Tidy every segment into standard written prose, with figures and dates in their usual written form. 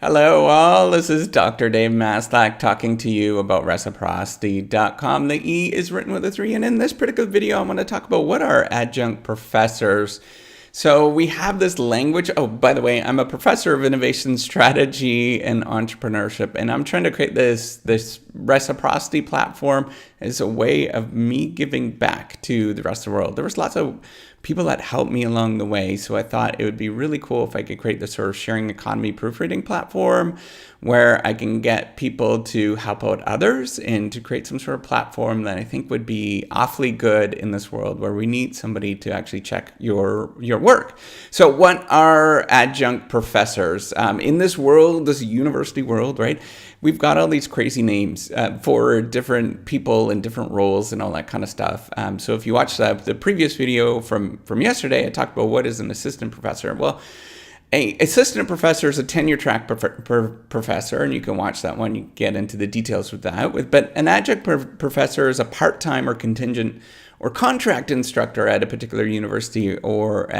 Hello all, this is Dr. Dave Maslach talking to you about reciprocity.com. The E is written with a 3, and in this particular video I'm going to talk about what are adjunct professors. So we have this language. Oh, by the way, I'm a professor of innovation strategy and entrepreneurship, and I'm trying to create this reciprocity platform as a way of me giving back to the rest of the world. There was lots of people that helped me along the way, so I thought it would be really cool if I could create this sort of sharing economy proofreading platform where I can get people to help out others and to create some sort of platform that I think would be awfully good in this world where we need somebody to actually check your work. So what are adjunct professors? In this world, this university world, right? We've got all these crazy names for different people in different roles and all that kind of stuff. So if you watch the previous video from yesterday, I talked about what is an assistant professor. Well, an assistant professor is a tenure-track professor, and you can watch that one. You get into the details with that. But an adjunct professor is a part-time or contingent or contract instructor at a particular university or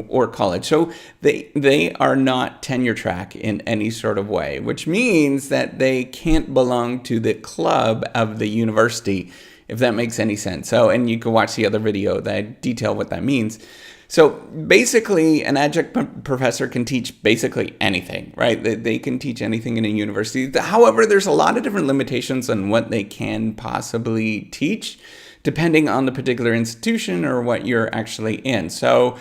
or college. So they are not tenure track in any sort of way, which means that they can't belong to the club of the university, if that makes any sense. So, and you can watch the other video that detail what that means. So basically, an adjunct professor can teach basically anything, right? They can teach anything in a university. However, there's a lot of different limitations on what they can possibly teach, depending on the particular institution or what you're actually in. So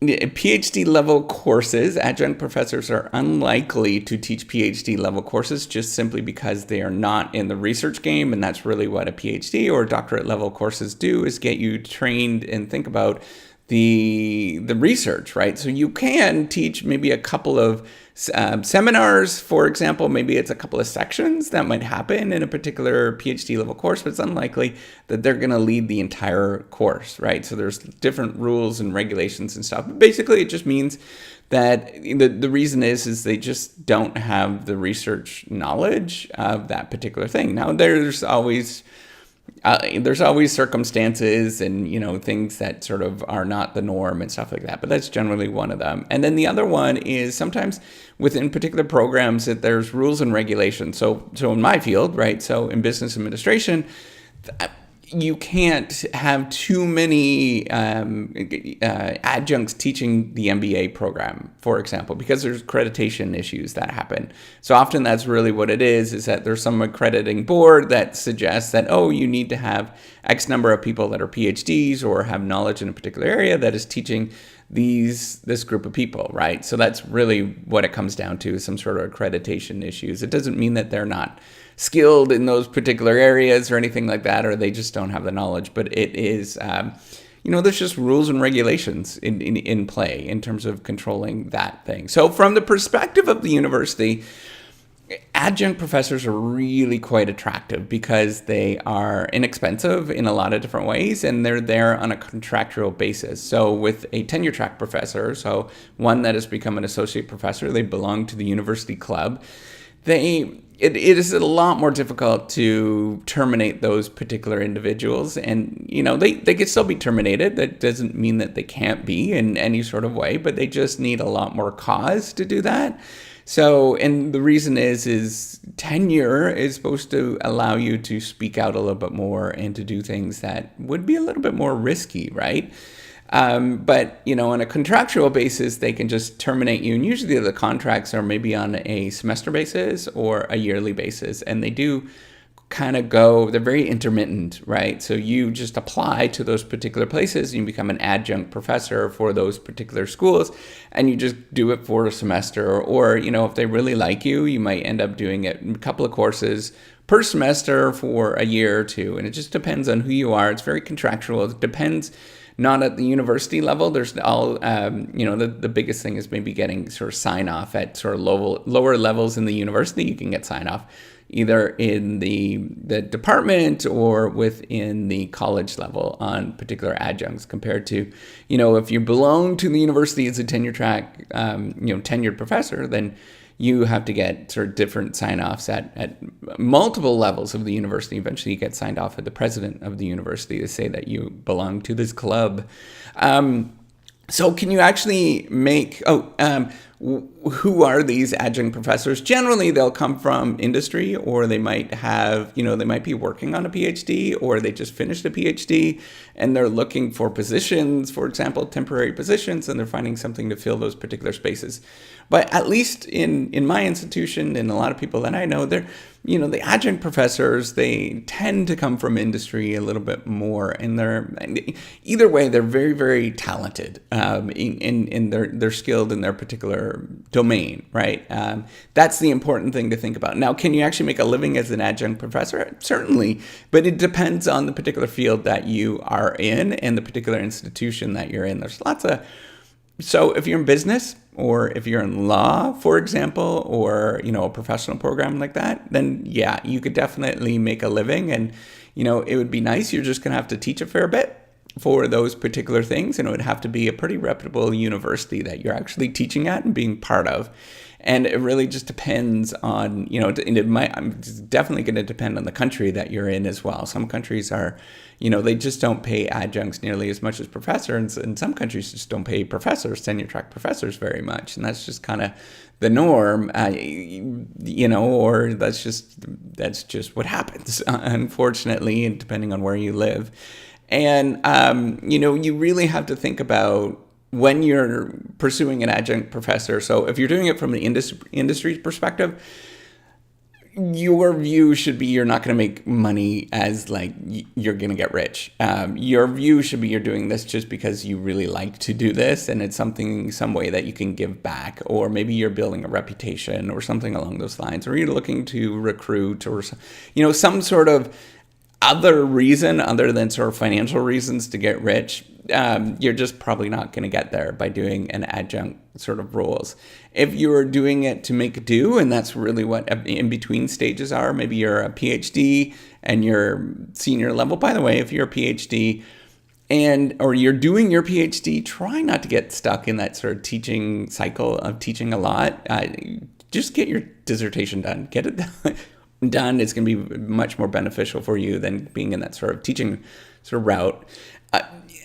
PhD level courses, adjunct professors are unlikely to teach PhD level courses just simply because they are not in the research game. And that's really what a PhD or doctorate level courses do, is get you trained and think about the research, right? So you can teach maybe a couple of seminars, for example. Maybe it's a couple of sections that might happen in a particular PhD level course, but it's unlikely that they're going to lead the entire course, right? So there's different rules and regulations and stuff. But basically, it just means that the reason is they just don't have the research knowledge of that particular thing. Now, there's always circumstances and, things that sort of are not the norm and stuff like that, but that's generally one of them. And then the other one is sometimes within particular programs that there's rules and regulations. So in my field, right? So in business administration, you can't have too many adjuncts teaching the MBA program, for example, because there's accreditation issues that happen. So often that's really what it is that there's some accrediting board that suggests that, oh, you need to have X number of people that are PhDs or have knowledge in a particular area that is teaching this group of people, right? So that's really what it comes down to, some sort of accreditation issues. It doesn't mean that they're not skilled in those particular areas or anything like that, or they just don't have the knowledge, but it is, there's just rules and regulations in play in terms of controlling that thing. So from the perspective of the university, adjunct professors are really quite attractive because they are inexpensive in a lot of different ways, and they're there on a contractual basis. So with a tenure track professor, so one that has become an associate professor, they belong to the university club, it is a lot more difficult to terminate those particular individuals. And, they could still be terminated. That doesn't mean that they can't be in any sort of way, but they just need a lot more cause to do that. So, and the reason is tenure is supposed to allow you to speak out a little bit more and to do things that would be a little bit more risky, right? But, on a contractual basis, they can just terminate you. And usually the contracts are maybe on a semester basis or a yearly basis. And they do kind of they're very intermittent, right? So you just apply to those particular places and you become an adjunct professor for those particular schools, and you just do it for a semester. Or, if they really like you, you might end up doing it in a couple of courses per semester for a year or two. And it just depends on who you are. It's very contractual. It depends. Not at the university level. There's all, the biggest thing is maybe getting sort of sign off at sort of lower levels in the university. You can get sign off either in the department or within the college level on particular adjuncts, compared to, if you belong to the university as a tenure track, tenured professor, then you have to get sort of different sign-offs at multiple levels of the university. Eventually you get signed off at the president of the university to say that you belong to this club. So can you actually make, who are these adjunct professors? Generally, they'll come from industry, or they might have, they might be working on a PhD, or they just finished a PhD and they're looking for positions, for example, temporary positions, and they're finding something to fill those particular spaces. But at least in my institution, and a lot of people that I know, they're, the adjunct professors, they tend to come from industry a little bit more, and either way, they're very, very talented, in they're skilled in their particular domain, right? That's the important thing to think about. Now, can you actually make a living as an adjunct professor? Certainly, but it depends on the particular field that you are in and the particular institution that you're in. There's so if you're in business, or if you're in law, for example, or, a professional program like that, then yeah, you could definitely make a living, and, it would be nice. You're just going to have to teach a fair bit for those particular things, and it would have to be a pretty reputable university that you're actually teaching at and being part of. And it really just depends on, it's definitely going to depend on the country that you're in as well. Some countries are, they just don't pay adjuncts nearly as much as professors, and some countries just don't pay professors, tenure-track professors, very much. And that's just kind of the norm, or that's just what happens, unfortunately, and depending on where you live. And, you really have to think about when you're pursuing an adjunct professor. So if you're doing it from the industry perspective, your view should be you're not going to make money as like you're going to get rich. Your view should be you're doing this just because you really like to do this, and it's some way that you can give back, or maybe you're building a reputation or something along those lines, or you're looking to recruit, or some sort of other reason other than sort of financial reasons to get rich. You're just probably not going to get there by doing an adjunct sort of roles. If you're doing it to make do, and that's really what in between stages are, maybe you're a PhD and you're senior level. By the way, if you're a PhD or you're doing your PhD, try not to get stuck in that sort of teaching cycle of teaching a lot. Just get your dissertation done. Get it done. It's going to be much more beneficial for you than being in that sort of teaching sort of route.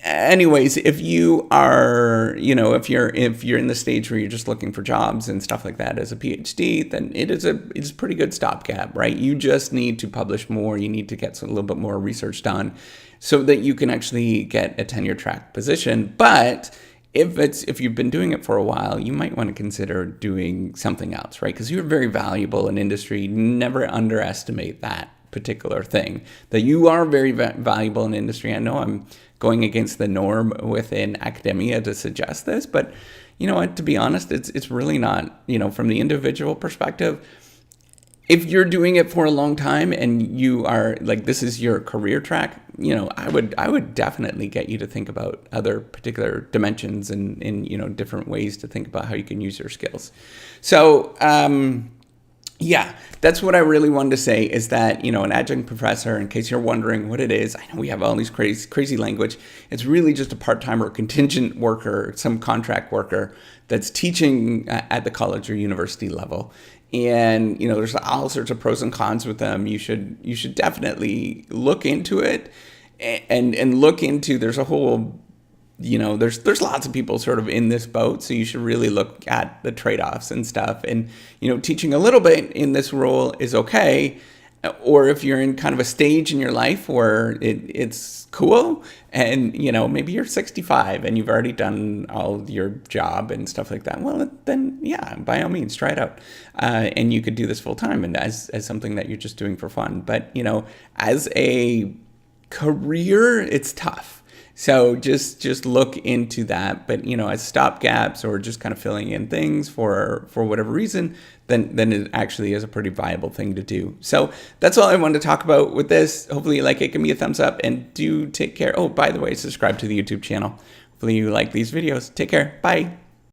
Anyways, if you are, if you're in the stage where you're just looking for jobs and stuff like that as a PhD, then it's a pretty good stopgap, right? You just need to publish more. You need to get a little bit more research done so that you can actually get a tenure-track position. But if you've been doing it for a while, you might want to consider doing something else, right? Because you're very valuable in industry. Never underestimate that particular thing, that you are very valuable in industry. I know I'm going against the norm within academia to suggest this, but to be honest, it's really not, from the individual perspective. If you're doing it for a long time and you are like, this is your career track, I would definitely get you to think about other particular dimensions and different ways to think about how you can use your skills. So, yeah, that's what I really wanted to say, is that, an adjunct professor, in case you're wondering what it is, I know we have all these crazy language. It's really just a part-time or contingent worker, some contract worker that's teaching at the college or university level. And, there's all sorts of pros and cons with them. You should definitely look into it and look into, there's a whole, there's lots of people sort of in this boat. So you should really look at the trade-offs and stuff. And, teaching a little bit in this role is okay. Or if you're in kind of a stage in your life where it's cool, and, maybe you're 65 and you've already done all your job and stuff like that, well, then, yeah, by all means, try it out. And you could do this full time and as something that you're just doing for fun. But, as a career, it's tough. So just look into that. But, as stopgaps or just kind of filling in things for whatever reason, then it actually is a pretty viable thing to do. So that's all I wanted to talk about with this. Hopefully you like it. Give me a thumbs up and do take care. Oh, by the way, subscribe to the YouTube channel. Hopefully you like these videos. Take care. Bye.